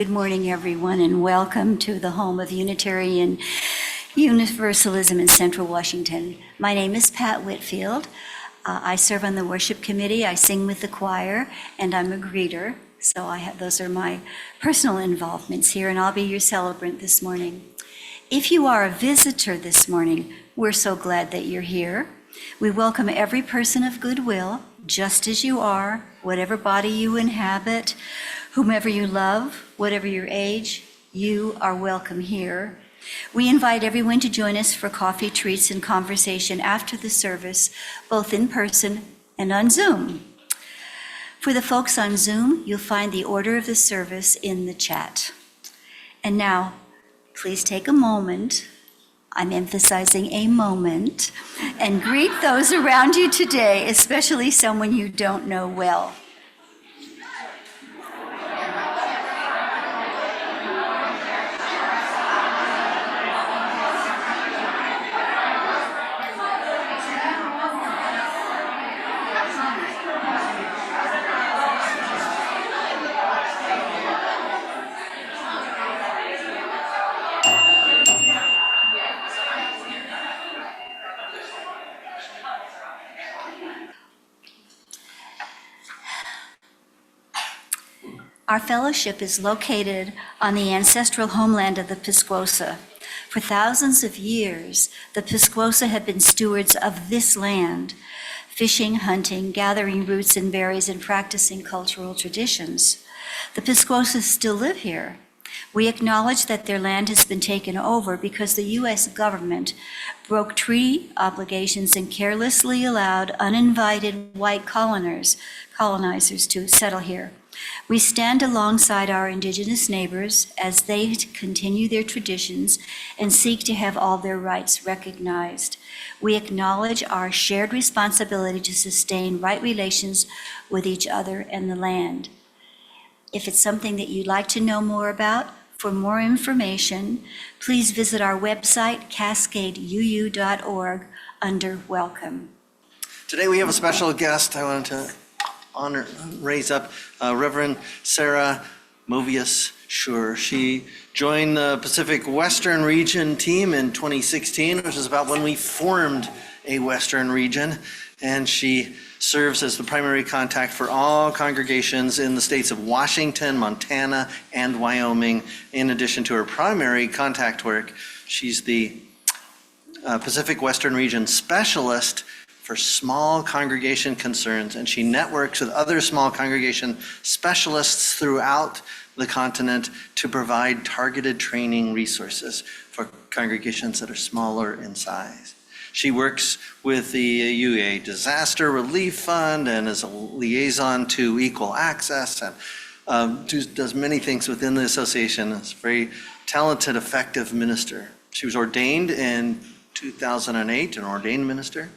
Good morning, everyone, and welcome to the home of Unitarian Universalism in Central Washington. My name is Pat Whitfield. I serve on the worship committee, I sing with the choir, and I'm a greeter. So those are my personal involvements here, and I'll be your celebrant this morning. If you are a visitor this morning, we're so glad that you're here. We welcome every person of goodwill, just as you are, whatever body you inhabit, whomever you love, whatever your age, you are welcome here. We invite everyone to join us for coffee, treats, and conversation after the service, both in person and on Zoom. For the folks on Zoom, you'll find the order of the service in the chat. And now, please take a moment, I'm emphasizing a moment, and greet those around you today, especially someone you don't know well. Our fellowship is located on the ancestral homeland of the Pisquosa. For thousands of years, the Pisquosa have been stewards of this land, fishing, hunting, gathering roots and berries, and practicing cultural traditions. The Pisquosas still live here. We acknowledge that their land has been taken over because the U.S. government broke treaty obligations and carelessly allowed uninvited white colonizers to settle here. We stand alongside our indigenous neighbors as they continue their traditions and seek to have all their rights recognized. We acknowledge our shared responsibility to sustain right relations with each other and the land. If it's something that you'd like to know more about, for more information, please visit our website, cascadeuu.org, under Welcome. Today we have a special guest. I wanted to raise up Reverend Sarah Movius Schur. She joined the Pacific Western Region team in 2016, which is about when we formed a Western region, and she serves as the primary contact for all congregations in the states of Washington, Montana, and Wyoming. In addition to her primary contact work, she's the Pacific Western Region specialist for small congregation concerns, and she networks with other small congregation specialists throughout the continent to provide targeted training resources for congregations that are smaller in size. She works with the UA Disaster Relief Fund and is a liaison to Equal Access, and does many things within the association. Is a very talented, effective minister. She was ordained in 2008, an ordained minister.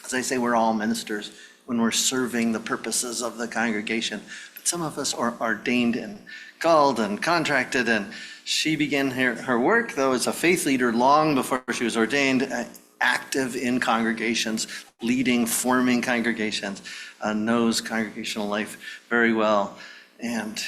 As I say, we're all ministers when we're serving the purposes of the congregation, but some of us are ordained and called and contracted, and she began her work, though, as a faith leader long before she was ordained, active in congregations, leading, forming congregations, knows congregational life very well. And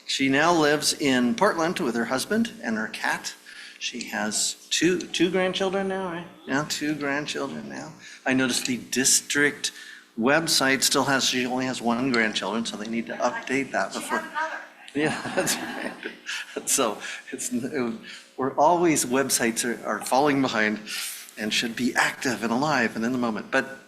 she now lives in Portland with her husband and her cat. She has two grandchildren now, right? Yeah, 2 grandchildren now. I noticed the district website she only has 1 grandchildren, so they need to update that before. Yeah, that's right. So we're always, websites are falling behind and should be active and alive and in the moment. But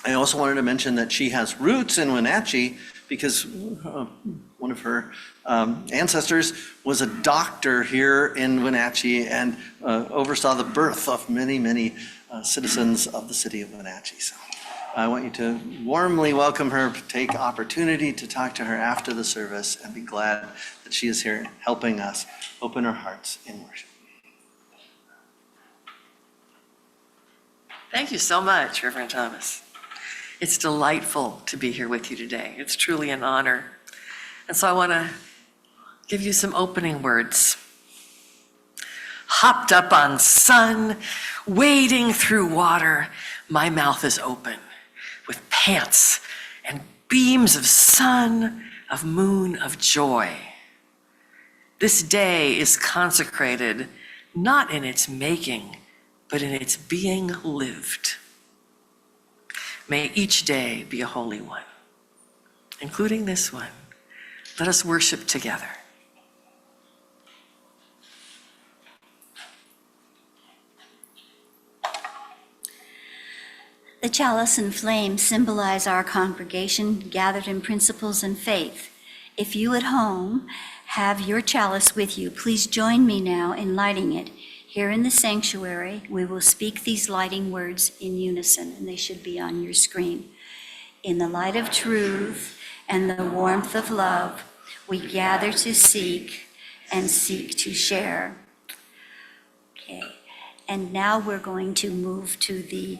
I also wanted to mention that she has roots in Wenatchee because one of her ancestors was a doctor here in Wenatchee and oversaw the birth of many citizens of the city of Wenatchee. So I want you to warmly welcome her, take opportunity to talk to her after the service, and be glad that she is here helping us open our hearts in worship. Thank you so much, Reverend Thomas. It's delightful to be here with you today. It's truly an honor. And so I want to give you some opening words. Hopped up on sun, wading through water, my mouth is open with pants and beams of sun, of moon, of joy. This day is consecrated not in its making, but in its being lived. May each day be a holy one, including this one. Let us worship together. The chalice and flame symbolize our congregation gathered in principles and faith. If you at home have your chalice with you, please join me now in lighting it. Here in the sanctuary, we will speak these lighting words in unison, and they should be on your screen. In the light of truth and the warmth of love, we gather to seek and seek to share. Okay, and now we're going to move to the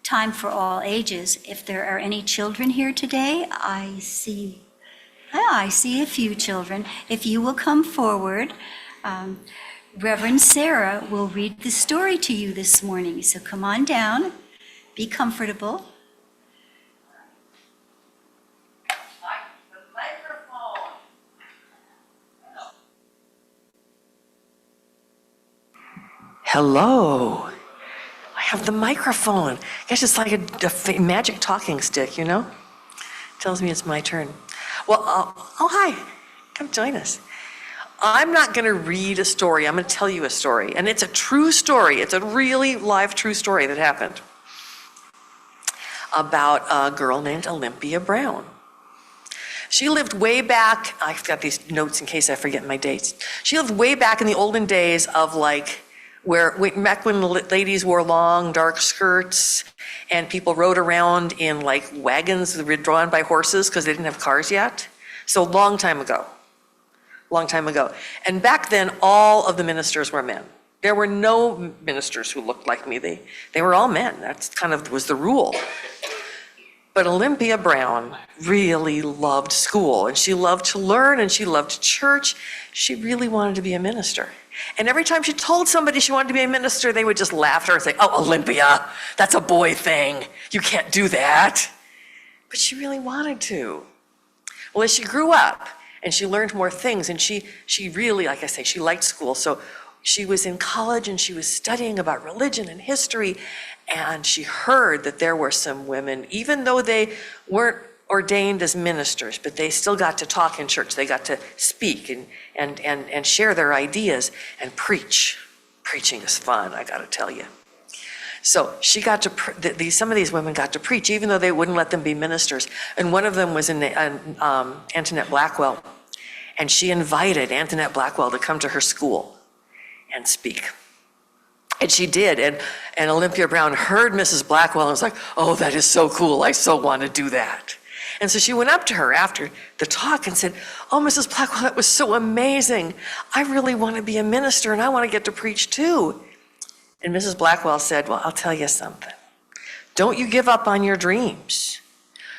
time for all ages. If there are any children here today, I see a few children. If you will come forward, Reverend Sarah will read the story to you this morning. So come on down, be comfortable. Hello. I have the microphone. I guess it's like a magic talking stick, you know? Tells me it's my turn. Well, oh, hi. Come join us. I'm not going to read a story. I'm going to tell you a story. And it's a true story. It's a really live true story that happened about a girl named Olympia Brown. She lived way back. I've got these notes in case I forget my dates. She lived way back in the olden days of like back when ladies wore long, dark skirts and people rode around in like wagons that were drawn by horses because they didn't have cars yet. So long time ago. And back then, all of the ministers were men. There were no ministers who looked like me. They were all men. That's kind of was the rule. But Olympia Brown really loved school, and she loved to learn, and she loved church. She really wanted to be a minister. And every time she told somebody she wanted to be a minister, they would just laugh at her and say, "Oh, Olympia, that's a boy thing. You can't do that." But she really wanted to. Well, as she grew up and she learned more things, and she really, like I say, she liked school. So she was in college and she was studying about religion and history, and she heard that there were some women, even though they weren't ordained as ministers, but they still got to talk in church. They got to speak and share their ideas and preach. Preaching is fun, I gotta tell you. So she got to, some of these women got to preach, even though they wouldn't let them be ministers. And one of them was Antoinette Blackwell. And she invited Antoinette Blackwell to come to her school and speak. And she did. And Olympia Brown heard Mrs. Blackwell and was like, "Oh, that is so cool. I so want to do that." And so she went up to her after the talk and said, "Oh, Mrs. Blackwell, that was so amazing. I really want to be a minister and I want to get to preach too." And Mrs. Blackwell said, "Well, I'll tell you something. Don't you give up on your dreams.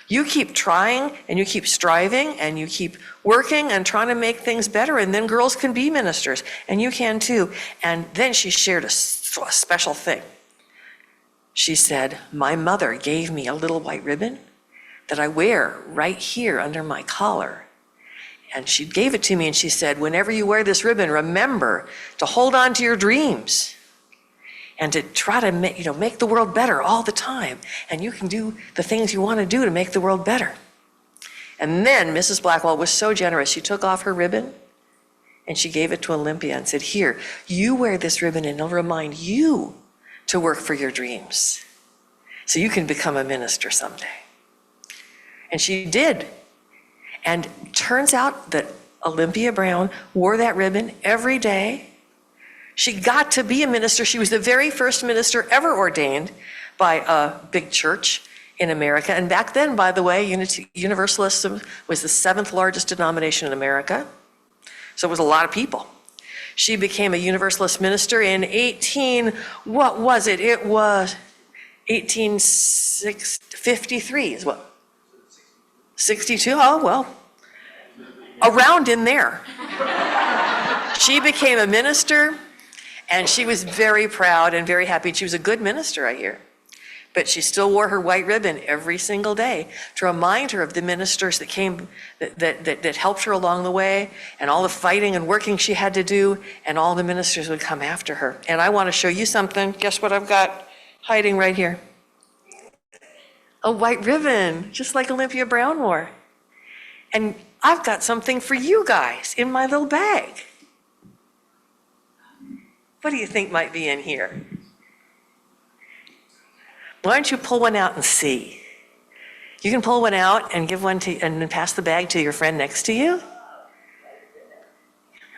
You keep trying and you keep striving and you keep working and trying to make things better, and then girls can be ministers, and you can too." And then she shared a special thing. She said, "My mother gave me a little white ribbon that I wear right here under my collar. And she gave it to me and she said, whenever you wear this ribbon, remember to hold on to your dreams and to try to make the world better all the time. And you can do the things you want to do to make the world better." And then Mrs. Blackwell was so generous. She took off her ribbon and she gave it to Olympia and said, "Here, you wear this ribbon and it'll remind you to work for your dreams so you can become a minister someday." And she did. And it turns out that Olympia Brown wore that ribbon every day. She got to be a minister. She was the very first minister ever ordained by a big church in America. And back then, by the way, Universalism was the 7th largest denomination in America. So it was a lot of people. She became a Universalist minister in 1853 is what? 62? Oh, well, around in there. She became a minister, and she was very proud and very happy. She was a good minister, I hear. But she still wore her white ribbon every single day to remind her of the ministers that came, that helped her along the way, and all the fighting and working she had to do, and all the ministers would come after her. And I want to show you something. Guess what I've got hiding right here? A white ribbon, just like Olympia Brown wore. And I've got something for you guys in my little bag. What do you think might be in here? Why don't you pull one out and see? You can pull one out and give one to, and pass the bag to your friend next to you.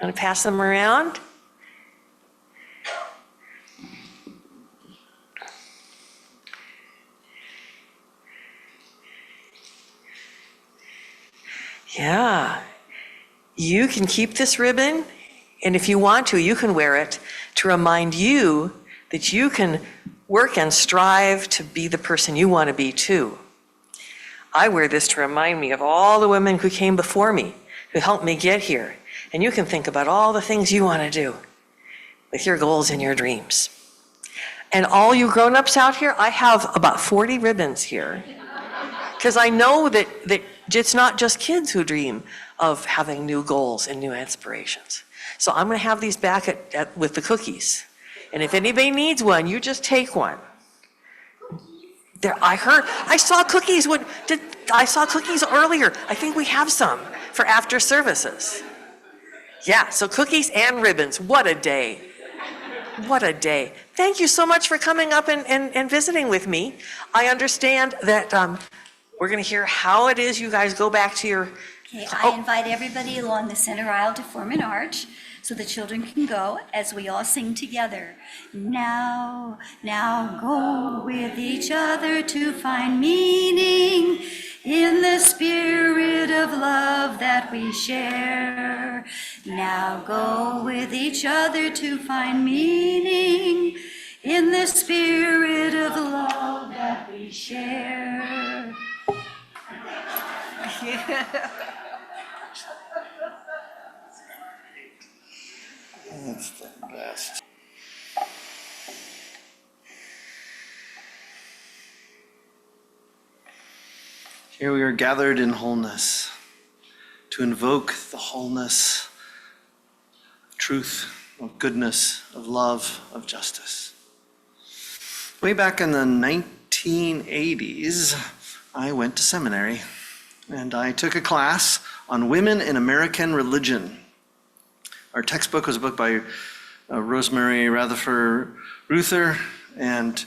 Want to pass them around? Yeah. You can keep this ribbon, and if you want to, you can wear it to remind you that you can work and strive to be the person you want to be too. I wear this to remind me of all the women who came before me, who helped me get here. And you can think about all the things you want to do with your goals and your dreams. And all you grown-ups out here, I have about 40 ribbons here. Because I know that it's not just kids who dream of having new goals and new aspirations. So I'm going to have these back with the cookies. And if anybody needs one, you just take one. There, I saw cookies earlier. I think we have some for after services. Yeah, so cookies and ribbons. What a day. What a day. Thank you so much for coming up and visiting with me. I understand that we're going to hear how it is you guys go back to your... Okay, I invite everybody along the center aisle to form an arch so the children can go as we all sing together. Now go with each other to find meaning in the spirit of love that we share. Now go with each other to find meaning in the spirit of love that we share. That's the best. Here we are gathered in wholeness to invoke the wholeness of truth, of goodness, of love, of justice. Way back in the 1980s, I went to seminary and I took a class on women in American religion. Our textbook was a book by Rosemary Rutherford Ruther, and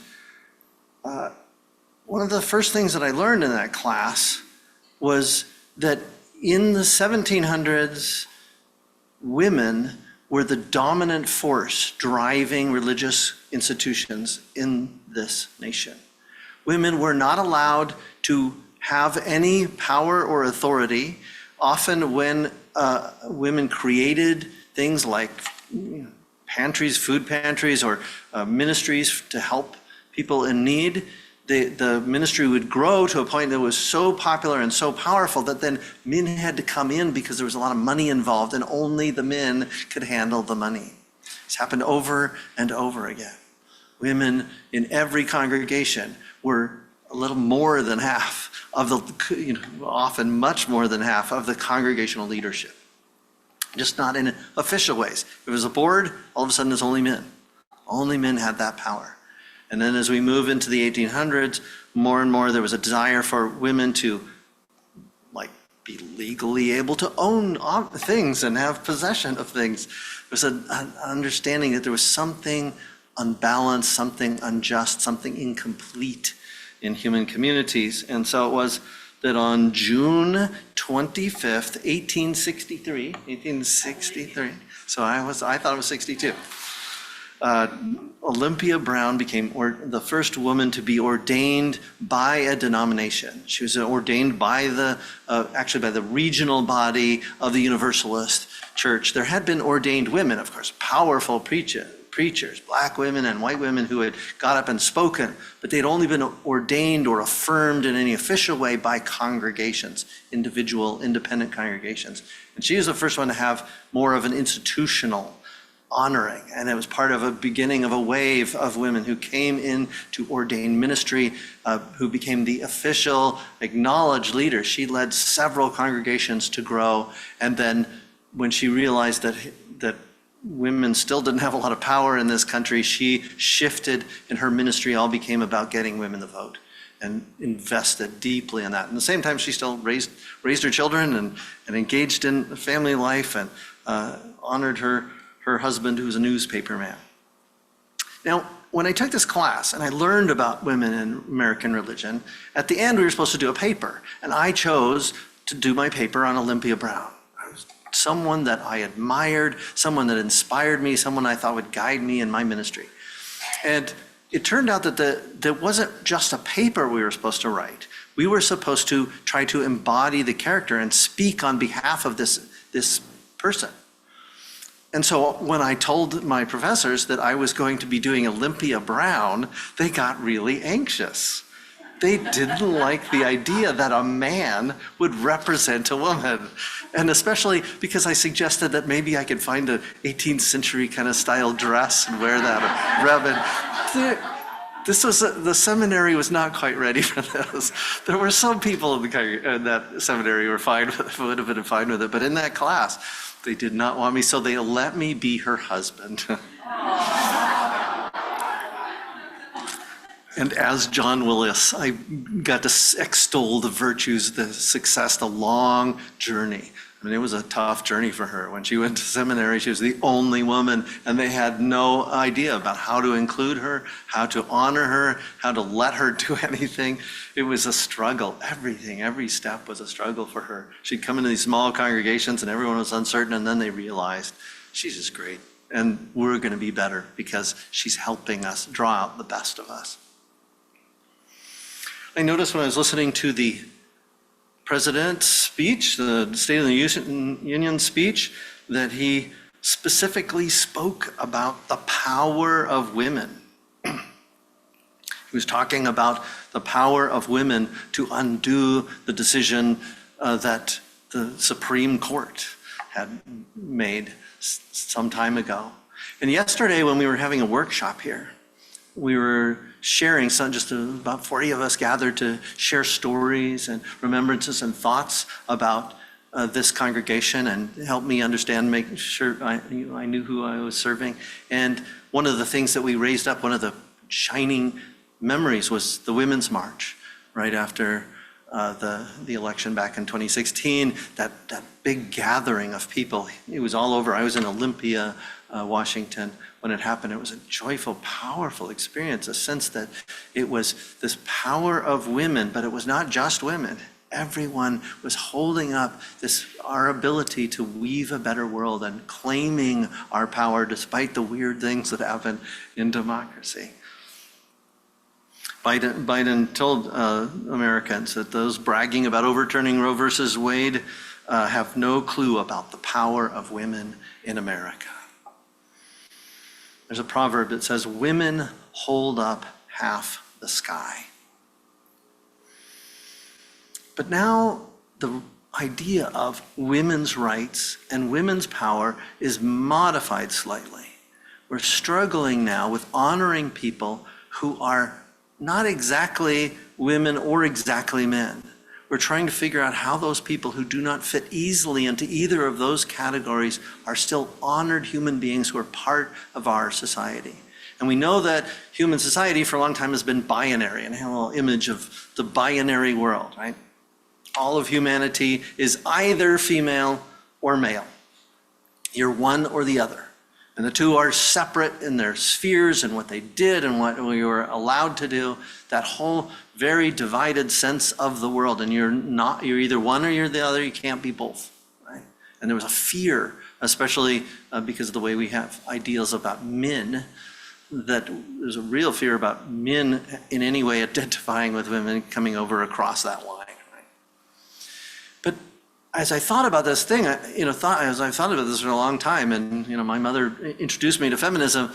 one of the first things that I learned in that class was that in the 1700s, women were the dominant force driving religious institutions in this nation. Women were not allowed to have any power or authority. Often when women created things like pantries, food pantries, or ministries to help people in need, the ministry would grow to a point that was so popular and so powerful that then men had to come in because there was a lot of money involved and only the men could handle the money. It's happened over and over again. Women in every congregation were a little more than half of the, often much more than half of the congregational leadership. Just not in official ways. If it was a board, all of a sudden it's only men. Only men had that power. And then as we move into the 1800s, more and more there was a desire for women to be legally able to own things and have possession of things. There was an understanding that there was something unbalanced, something unjust, something incomplete in human communities. And so it was that on June 25th, 1863, so I thought it was 62, Olympia Brown became the first woman to be ordained by a denomination. She was ordained by actually by the regional body of the Universalist Church. There had been ordained women, of course, powerful preachers, black women and white women who had got up and spoken, but they'd only been ordained or affirmed in any official way by congregations, individual, independent congregations. And she was the first one to have more of an institutional honoring. And it was part of a beginning of a wave of women who came in to ordained ministry, who became the official, acknowledged leader. She led several congregations to grow. And then when she realized that women still didn't have a lot of power in this country, she shifted, and her ministry all became about getting women the vote and invested deeply in that. And at the same time, she still raised her children and engaged in family life and honored her husband, who was a newspaper man. Now, when I took this class and I learned about women in American religion, at the end we were supposed to do a paper, and I chose to do my paper on Olympia Brown. I was someone that I admired, someone that inspired me, someone I thought would guide me in my ministry. And it turned out that there wasn't just a paper we were supposed to write. We were supposed to try to embody the character and speak on behalf of this person. And so when I told my professors that I was going to be doing Olympia Brown, they got really anxious. They didn't like the idea that a man would represent a woman. And especially because I suggested that maybe I could find an 18th century kind of style dress and wear that. The seminary was not quite ready for this. There were some people in that seminary who would have been fine with it, but in that class, they did not want me, so they let me be her husband. And as John Willis, I got to extol the virtues, the success, the long journey. I mean, it was a tough journey for her. When she went to seminary, she was the only woman, and they had no idea about how to include her, how to honor her, how to let her do anything. It was a struggle. Every step was a struggle for her. She'd come into these small congregations, and everyone was uncertain, and then they realized, she's just great, and we're going to be better because she's helping us draw out the best of us. I noticed when I was listening to the President's speech, the State of the Union speech, that he specifically spoke about the power of women. He was talking about the power of women to undo the decision that the Supreme Court had made some time ago. And yesterday when we were having a workshop here, we were sharing, about 40 of us gathered to share stories and remembrances and thoughts about this congregation and help me understand, make sure I knew who I was serving. And one of the things that we raised up, one of the shining memories, was the Women's March right after the election back in 2016, that big gathering of people. It was all over. I was in Olympia, Washington, when it happened. It was a joyful, powerful experience, a sense that it was this power of women, but it was not just women. Everyone was holding up our ability to weave a better world and claiming our power despite the weird things that happen in democracy. Biden told Americans that those bragging about overturning Roe versus Wade have no clue about the power of women in America. There's a proverb that says, women hold up half the sky. But now the idea of women's rights and women's power is modified slightly. We're struggling now with honoring people who are not exactly women or exactly men. We're trying to figure out how those people who do not fit easily into either of those categories are still honored human beings who are part of our society. And we know that human society for a long time has been binary, and I have a little image of the binary world, right? All of humanity is either female or male. You're one or the other. And the two are separate in their spheres and what they did and what we were allowed to do. That whole very divided sense of the world. And you're either one or you're the other. You can't be both, right? And there was a fear, especially because of the way we have ideals about men, that there's a real fear about men in any way identifying with women coming over across that line, right? But as I thought about this thing, as I've thought about this for a long time, and my mother introduced me to feminism,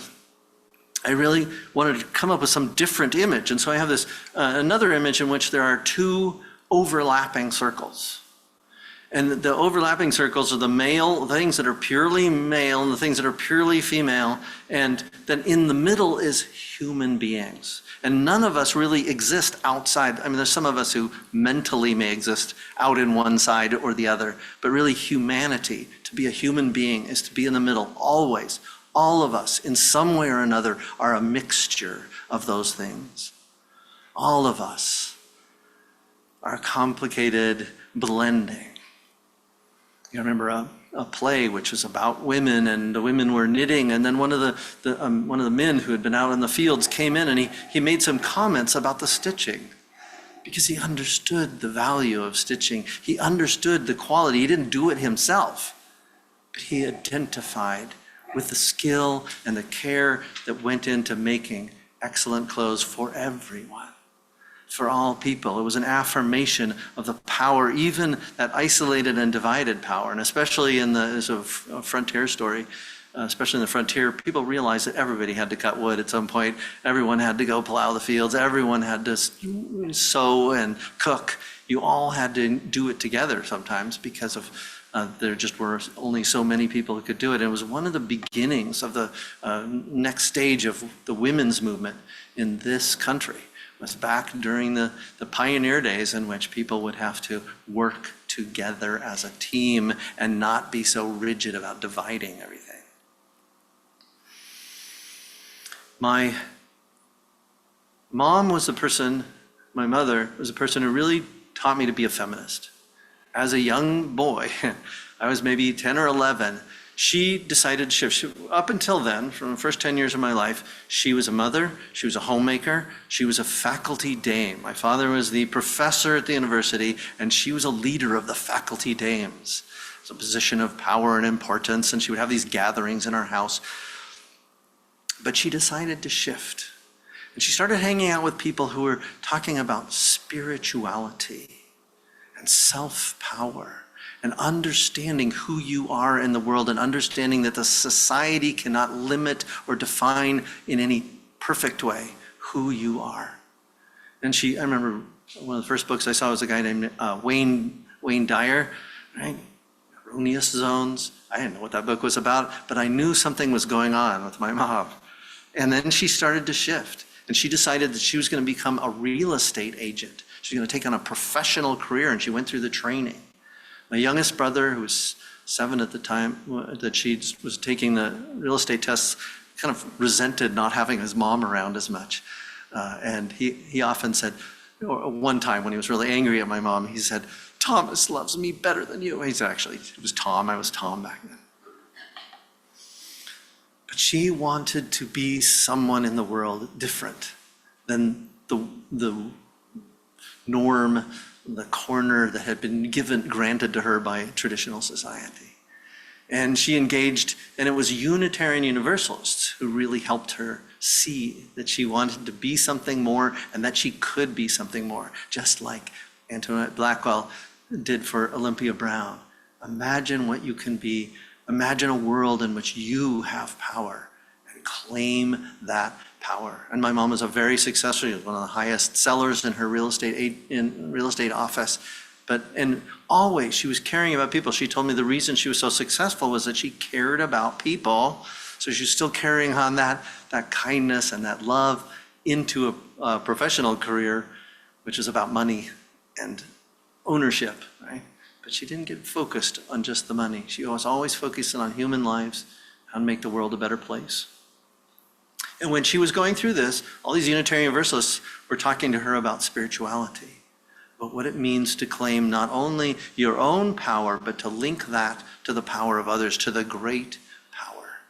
I really wanted to come up with some different image. And so I have this another image in which there are two overlapping circles. And the overlapping circles are the male, things that are purely male and the things that are purely female. And then in the middle is human beings. And none of us really exist outside. I mean, there's some of us who mentally may exist out in one side or the other, but really humanity, to be a human being, is to be in the middle always. All of us, in some way or another, are a mixture of those things. All of us are a complicated blending. You remember a play which was about women, and the women were knitting, and then one of the men who had been out in the fields came in, and he made some comments about the stitching, because he understood the value of stitching. He understood the quality. He didn't do it himself, but he identified with the skill and the care that went into making excellent clothes for everyone, for all people. It was an affirmation of the power, even that isolated and divided power. And especially in the sort of frontier story, especially in the frontier, people realized that everybody had to cut wood at some point. Everyone had to go plow the fields. Everyone had to sew and cook. You all had to do it together sometimes because of there just were only so many people who could do it. And it was one of the beginnings of the next stage of the women's movement in this country. It was back during the pioneer days in which people would have to work together as a team and not be so rigid about dividing everything. My mom was the person, my mother was the person who really taught me to be a feminist. As a young boy, I was maybe 10 or 11, she decided to shift. Up until then, from the first 10 years of my life, she was a mother, she was a homemaker, she was a faculty dame. My father was the professor at the university, and she was a leader of the faculty dames. It's a position of power and importance, and she would have these gatherings in our house. But she decided to shift. And she started hanging out with people who were talking about spirituality and self-power and understanding who you are in the world and understanding that the society cannot limit or define in any perfect way who you are. And I remember one of the first books I saw was a guy named Wayne Dyer, right? Erroneous Zones. I didn't know what that book was about, but I knew something was going on with my mom. And then she started to shift, and she decided that she was going to become a real estate agent. She was going to take on a professional career, and she went through the training. My youngest brother, who was 7 at the time that she was taking the real estate tests, kind of resented not having his mom around as much. And he often said, one time when he was really angry at my mom, he said, "Thomas loves me better than you." He said, actually, it was Tom. I was Tom back then. But she wanted to be someone in the world different than the norm, the corner that had been granted to her by traditional society. And she engaged, and it was Unitarian Universalists who really helped her see that she wanted to be something more and that she could be something more, just like Antoinette Blackwell did for Olympia Brown. Imagine what you can be. Imagine a world in which you have power, and claim that power. And my mom was a very successful, she was one of the highest sellers in her real estate office. And always she was caring about people. She told me the reason she was so successful was that she cared about people. So she's still carrying on that kindness and that love into a professional career, which is about money and ownership, right? But she didn't get focused on just the money. She was always focused on human lives, how to make the world a better place. And when she was going through this, all these Unitarian Universalists were talking to her about spirituality, but what it means to claim not only your own power, but to link that to the power of others, to the great power.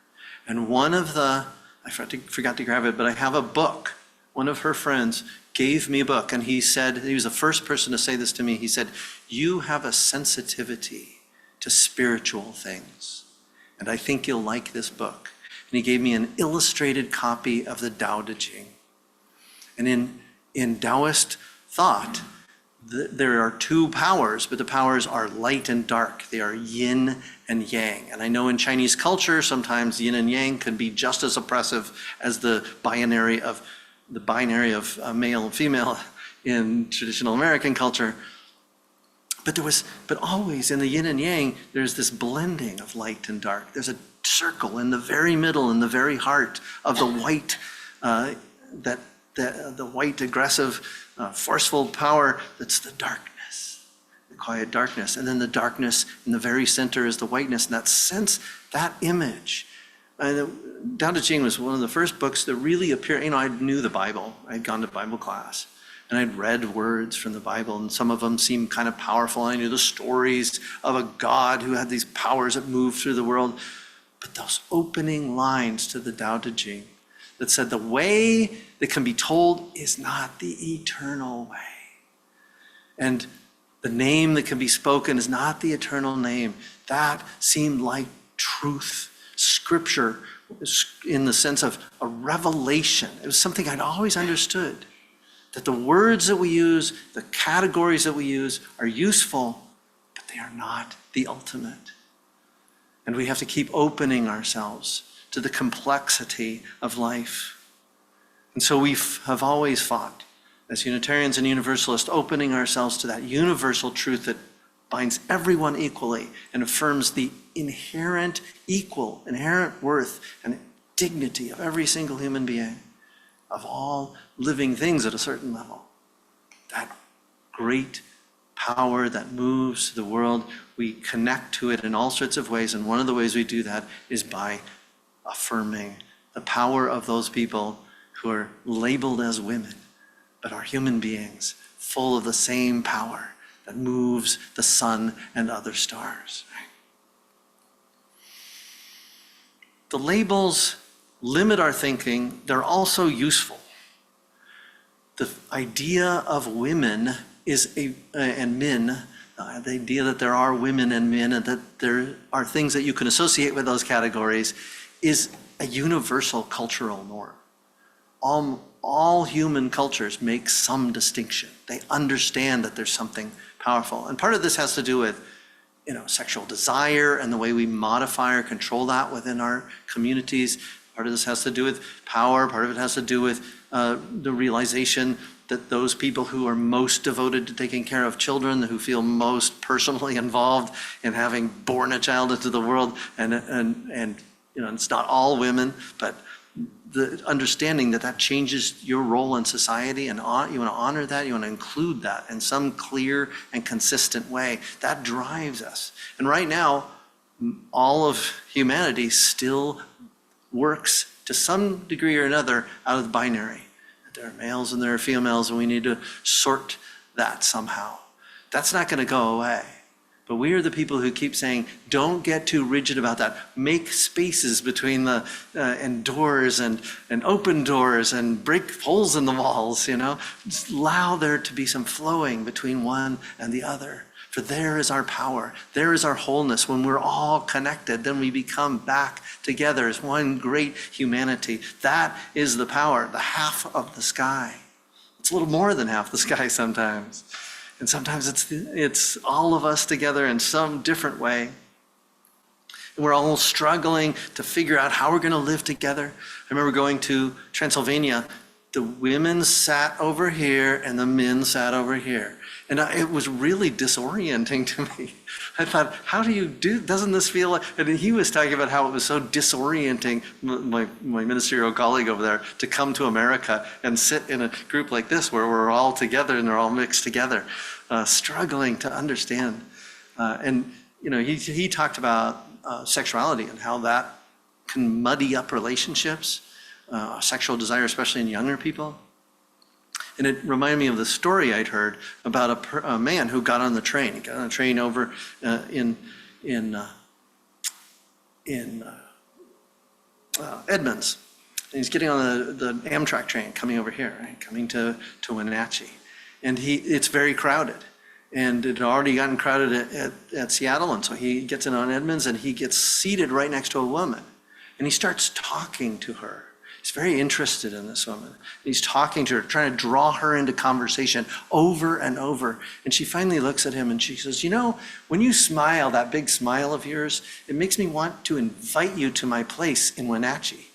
And one of the, I forgot to grab it, but I have a book. One of her friends gave me a book, and he said, he was the first person to say this to me, he said, "You have a sensitivity to spiritual things, and I think you'll like this book." And he gave me an illustrated copy of the Tao Te Ching. And in Taoist thought, there are two powers, but the powers are light and dark. They are yin and yang. And I know in Chinese culture, sometimes yin and yang can be just as oppressive as the binary of male and female in traditional American culture. But always in the yin and yang, there's this blending of light and dark. There's a circle in the very middle, in the very heart of the white, the white aggressive, forceful power that's the darkness, the quiet darkness. And then the darkness in the very center is the whiteness. And that sense, that image. Tao Te Ching was one of the first books that really appeared. I knew the Bible. I'd gone to Bible class. And I'd read words from the Bible, and some of them seemed kind of powerful. I knew the stories of a God who had these powers that moved through the world. But those opening lines to the Tao Te Ching that said the way that can be told is not the eternal way. And the name that can be spoken is not the eternal name. That seemed like truth, scripture, in the sense of a revelation. It was something I'd always understood. That the words that we use, the categories that we use are useful, but they are not the ultimate. And we have to keep opening ourselves to the complexity of life. And so we have always fought, as Unitarians and Universalists, opening ourselves to that universal truth that binds everyone equally and affirms the inherent worth and dignity of every single human being, of all living things at a certain level. That great power that moves the world, we connect to it in all sorts of ways, and one of the ways we do that is by affirming the power of those people who are labeled as women, but are human beings full of the same power that moves the sun and other stars. The labels limit our thinking. They're also useful. The idea of women and men, the idea that there are women and men and that there are things that you can associate with those categories is a universal cultural norm. All human cultures make some distinction. They understand that there's something powerful. And part of this has to do with sexual desire and the way we modify or control that within our communities. Part of this has to do with power. Part of it has to do with the realization that those people who are most devoted to taking care of children, who feel most personally involved in having born a child into the world, and it's not all women, but the understanding that changes your role in society, and you want to honor that, you want to include that in some clear and consistent way. That drives us. And right now, all of humanity still works to some degree or another out of the binary. There are males and there are females, and we need to sort that somehow. That's not going to go away. But we are the people who keep saying, don't get too rigid about that. Make spaces between the and doors and open doors and break holes in the walls, Just allow there to be some flowing between one and the other. For there is our power. There is our wholeness. When we're all connected, then we become back together as one great humanity. That is the power, the half of the sky. It's a little more than half the sky sometimes. And sometimes it's all of us together in some different way. And we're all struggling to figure out how we're going to live together. I remember going to Transylvania. The women sat over here and the men sat over here. And it was really disorienting to me. I thought, how do you do, doesn't this feel like, and he was talking about how it was so disorienting, my ministerial colleague over there, to come to America and sit in a group like this where we're all together and they're all mixed together, struggling to understand. He talked about sexuality and how that can muddy up relationships, sexual desire, especially in younger people. And it reminded me of the story I'd heard about a man who got on the train. He got on a train over in Edmonds. And he's getting on the Amtrak train coming over here, right? Coming to Wenatchee. And it's very crowded. And it had already gotten crowded at Seattle. And so he gets in on Edmonds and he gets seated right next to a woman. And he starts talking to her. He's very interested in this woman. He's talking to her, trying to draw her into conversation over and over. And she finally looks at him and she says, when you smile, that big smile of yours, it makes me want to invite you to my place in Wenatchee.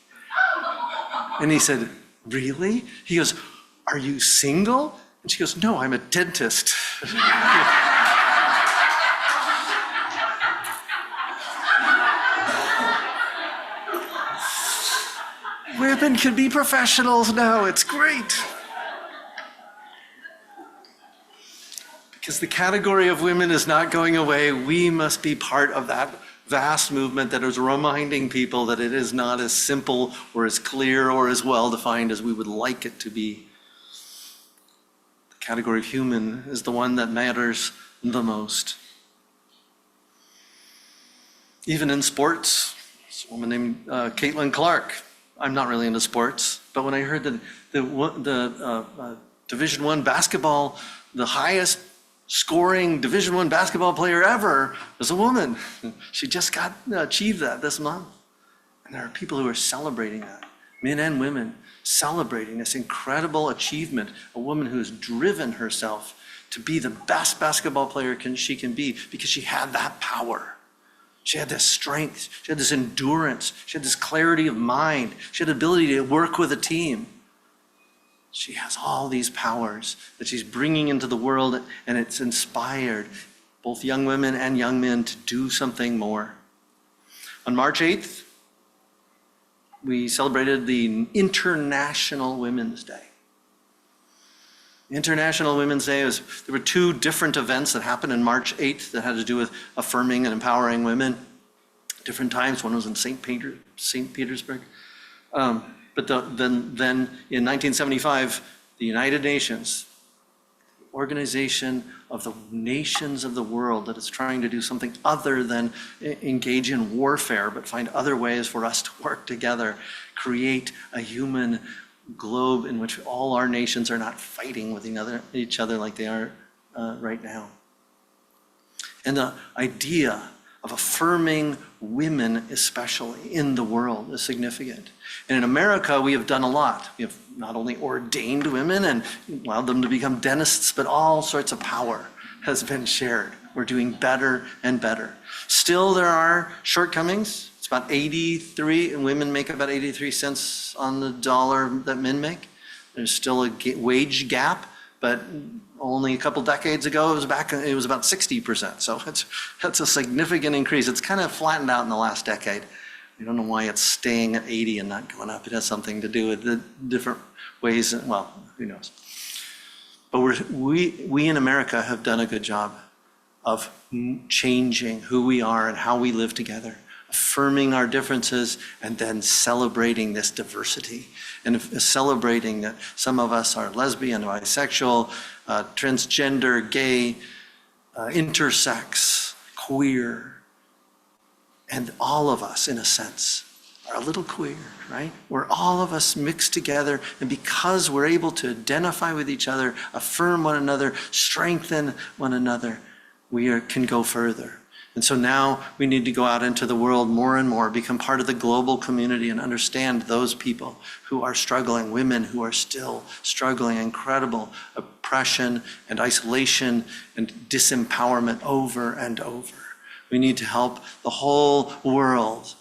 And he said, really? He goes, are you single? And she goes, no, I'm a dentist. Women can be professionals now. It's great. Because the category of women is not going away. We must be part of that vast movement that is reminding people that it is not as simple or as clear or as well defined as we would like it to be. The category of human is the one that matters the most. Even in sports, there's a woman named Caitlin Clark. I'm not really into sports, but when I heard that the Division I basketball, the highest scoring Division I basketball player ever was a woman. She just achieved that this month. And there are people who are celebrating that, men and women, celebrating this incredible achievement, a woman who has driven herself to be the best basketball player she can be because she had that power. She had this strength, she had this endurance, she had this clarity of mind, she had the ability to work with a team. She has all these powers that she's bringing into the world, and it's inspired both young women and young men to do something more. On March 8th, we celebrated the International Women's Day. International Women's Day there were two different events that happened on March 8th that had to do with affirming and empowering women. Different times. One was in St. Petersburg. But then in 1975, the United Nations, the organization of the nations of the world that is trying to do something other than engage in warfare, but find other ways for us to work together, create a human globe in which all our nations are not fighting with each other like they are right now. And the idea of affirming women, especially in the world, is significant. And in America, we have done a lot. We have not only ordained women and allowed them to become dentists, but all sorts of power has been shared. We're doing better and better. Still, there are shortcomings. It's about 83, and women make about 83 cents on the dollar that men make. There's still a wage gap, but only a couple decades ago, it was about 60%. So that's a significant increase. It's kind of flattened out in the last decade. We don't know why it's staying at 80 and not going up. It has something to do with the different ways, well, who knows. But we in America have done a good job of changing who we are and how we live together, affirming our differences, and then celebrating this diversity, and celebrating that some of us are lesbian, bisexual, transgender, gay, intersex, queer, and all of us, in a sense, are a little queer, right? We're all of us mixed together, and because we're able to identify with each other, affirm one another, strengthen one another, we can go further. And so now we need to go out into the world more and more, become part of the global community and understand those people who are struggling, women who are still struggling, incredible oppression and isolation and disempowerment over and over. We need to help the whole world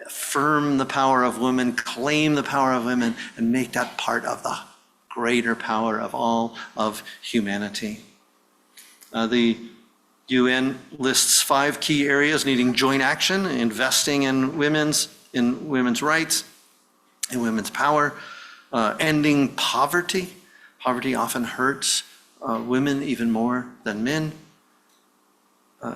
affirm the power of women, claim the power of women, and make that part of the greater power of all of humanity. The UN lists 5 key areas needing joint action: investing in women's rights, in women's power, ending poverty. Poverty often hurts women even more than men.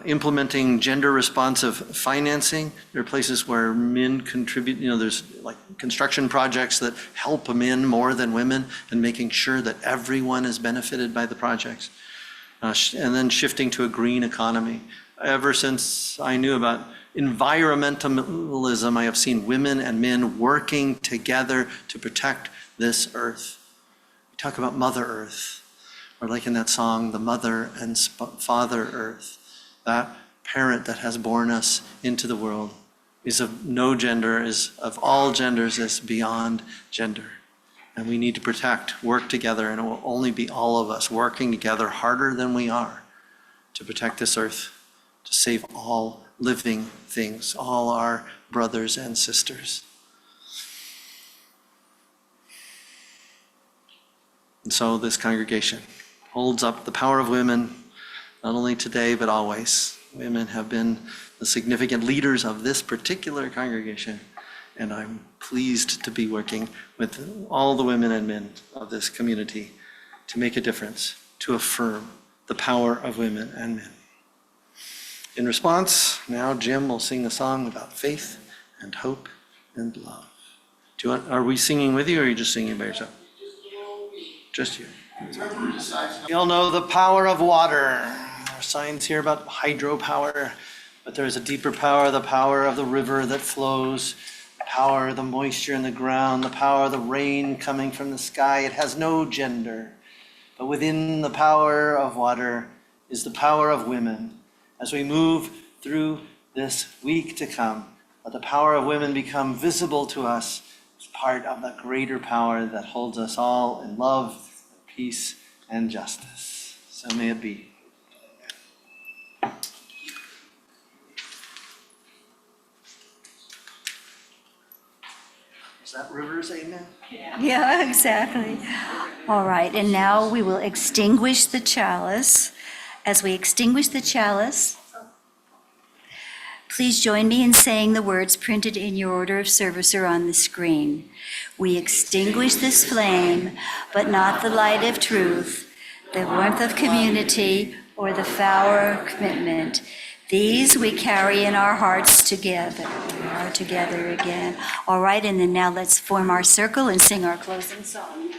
Implementing gender responsive financing. There are places where men contribute, there's like construction projects that help men more than women, and making sure that everyone is benefited by the projects. And then shifting to a green economy. Ever since I knew about environmentalism, I have seen women and men working together to protect this earth. We talk about Mother Earth, or like in that song, the Mother and Father Earth. That parent that has born us into the world is of no gender, is of all genders, is beyond gender. And we need to protect, work together, and it will only be all of us working together harder than we are to protect this earth, to save all living things, all our brothers and sisters. And so this congregation holds up the power of women, not only today, but always. Women have been the significant leaders of this particular congregation, And I'm pleased to be working with all the women and men of this community to make a difference, to affirm the power of women and men. In response, now Jim will sing a song about faith and hope and love. Are we singing with you, or are you just singing by yourself? Just you. You all know the power of water. There are signs here about hydropower, but there is a deeper power, the power of the river that flows, the power of the moisture in the ground, the power of the rain coming from the sky. It has no gender, but within the power of water is the power of women. As we move through this week to come, let the power of women become visible to us as part of the greater power that holds us all in love, peace, and justice. So may it be. Is that Rivers, amen? Yeah, exactly. All right, and now we will extinguish the chalice. As we extinguish the chalice, please join me in saying the words printed in your order of service or on the screen. We extinguish this flame, but not the light of truth, the warmth of community, or the fire of commitment. These we carry in our hearts together. We are together again. All right, and then now let's form our circle and sing our closing song.